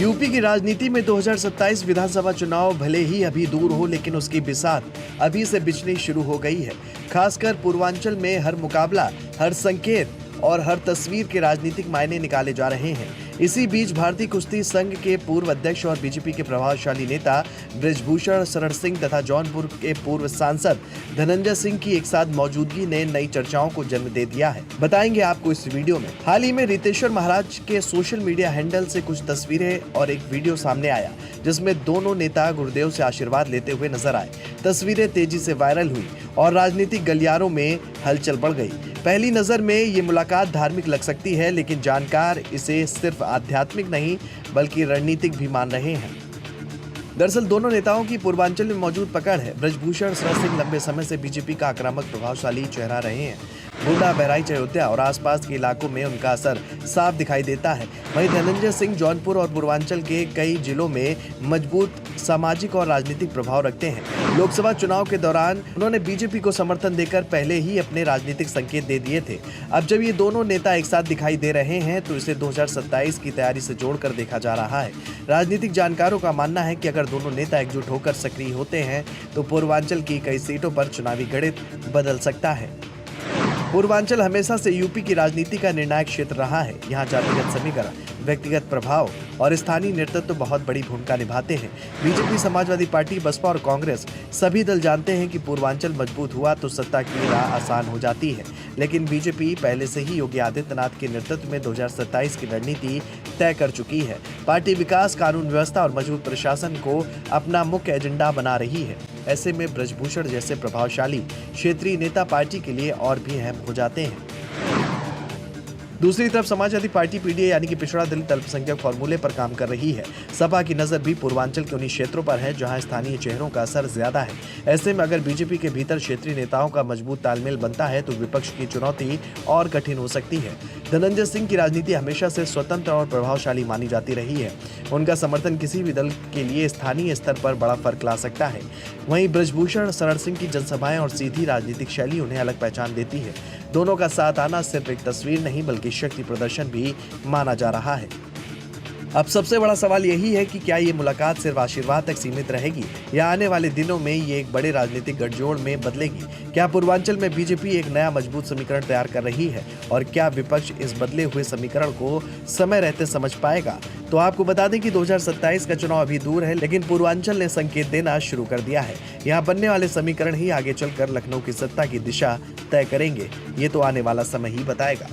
UP की राजनीति में 2027 विधानसभा चुनाव भले ही अभी दूर हो, लेकिन उसकी बिसात अभी से बिछनी शुरू हो गई है। खासकर पूर्वांचल में हर मुकाबला, हर संकेत और हर तस्वीर के राजनीतिक मायने निकाले जा रहे हैं। इसी बीच भारतीय कुश्ती संघ के पूर्व अध्यक्ष और बीजेपी के प्रभावशाली नेता बृजभूषण शरण सिंह तथा जौनपुर के पूर्व सांसद धनंजय सिंह की एक साथ मौजूदगी ने नई चर्चाओं को जन्म दे दिया है। बताएंगे आपको इस वीडियो में। हाल ही में रितेश्वर महाराज के सोशल मीडिया हैंडल से कुछ तस्वीरें और एक वीडियो सामने आया, जिसमें दोनों नेता गुरुदेव से आशीर्वाद लेते हुए नजर आए। तस्वीरें तेजी से वायरल हुई और राजनीतिक गलियारों में हलचल बढ़ गई। पहली नजर में ये मुलाकात धार्मिक लग सकती है, लेकिन जानकार इसे सिर्फ आध्यात्मिक नहीं बल्कि रणनीतिक भी मान रहे हैं। दरअसल दोनों नेताओं की पूर्वांचल में मौजूद पकड़ है। बृजभूषण शरण सिंह लंबे समय से बीजेपी का आक्रामक प्रभावशाली चेहरा रहे हैं। गोंडा, बहराइच, अयोध्या और आसपास के इलाकों में उनका असर साफ दिखाई देता है। वहीं धनंजय सिंह जौनपुर और पूर्वांचल के कई जिलों में मजबूत सामाजिक और राजनीतिक प्रभाव रखते हैं। लोकसभा चुनाव के दौरान उन्होंने बीजेपी को समर्थन देकर पहले ही अपने राजनीतिक संकेत दे दिए थे। अब जब ये दोनों नेता एक साथ दिखाई दे रहे हैं तो इसे 2027 की तैयारी से जोड़कर देखा जा रहा है। राजनीतिक जानकारों का मानना है कि अगर दोनों नेता एकजुट होकर सक्रिय होते हैं तो पूर्वांचल की कई सीटों पर चुनावी गणित बदल सकता है। पूर्वांचल हमेशा से यूपी की राजनीति का निर्णायक क्षेत्र रहा है। यहाँ जातिगत समीकरण, व्यक्तिगत प्रभाव और स्थानीय नेतृत्व बहुत बड़ी भूमिका निभाते हैं। बीजेपी, समाजवादी पार्टी, बसपा और कांग्रेस सभी दल जानते हैं कि पूर्वांचल मजबूत हुआ तो सत्ता की राह आसान हो जाती है। लेकिन बीजेपी पहले से ही योगी आदित्यनाथ के नेतृत्व में 2027 की रणनीति तय कर चुकी है। पार्टी विकास, कानून व्यवस्था और मजबूत प्रशासन को अपना मुख्य एजेंडा बना रही है। ऐसे में बृजभूषण जैसे प्रभावशाली क्षेत्रीय नेता पार्टी के लिए और भी अहम हो जाते हैं। दूसरी तरफ समाजवादी पार्टी पीडीए यानी कि पिछड़ा दलित अल्पसंख्यक फॉर्मूले पर काम कर रही है। सपा की नजर भी पूर्वांचल के उन्हीं क्षेत्रों पर है जहां स्थानीय चेहरों का असर ज्यादा है। ऐसे में अगर बीजेपी के भीतर क्षेत्रीय नेताओं का मजबूत तालमेल बनता है तो विपक्ष की चुनौती और कठिन हो सकती है। धनंजय सिंह की राजनीति हमेशा से स्वतंत्र और प्रभावशाली मानी जाती रही है। उनका समर्थन किसी भी दल के लिए स्थानीय स्तर पर बड़ा फर्क ला सकता है। वहीं बृजभूषण शरण सिंह की जनसभाएं और सीधी राजनीतिक शैली उन्हें अलग पहचान देती है। दोनों का साथ आना सिर्फ एक तस्वीर नहीं बल्कि शक्ति प्रदर्शन भी माना जा रहा है। अब सबसे बड़ा सवाल यही है कि क्या ये मुलाकात सिर्फ आशीर्वाद तक सीमित रहेगी या आने वाले दिनों में ये एक बड़े राजनीतिक गठजोड़ में बदलेगी। क्या पूर्वांचल में बीजेपी एक नया मजबूत समीकरण तैयार कर रही है और क्या विपक्ष इस बदले हुए समीकरण को समय रहते समझ पाएगा। तो आपको बता दें कि 2027 का चुनाव अभी दूर है, लेकिन पूर्वांचल ने संकेत देना शुरू कर दिया है। यहाँ बनने वाले समीकरण ही आगे चलकर लखनऊ की सत्ता की दिशा तय करेंगे। ये तो आने वाला समय ही बताएगा।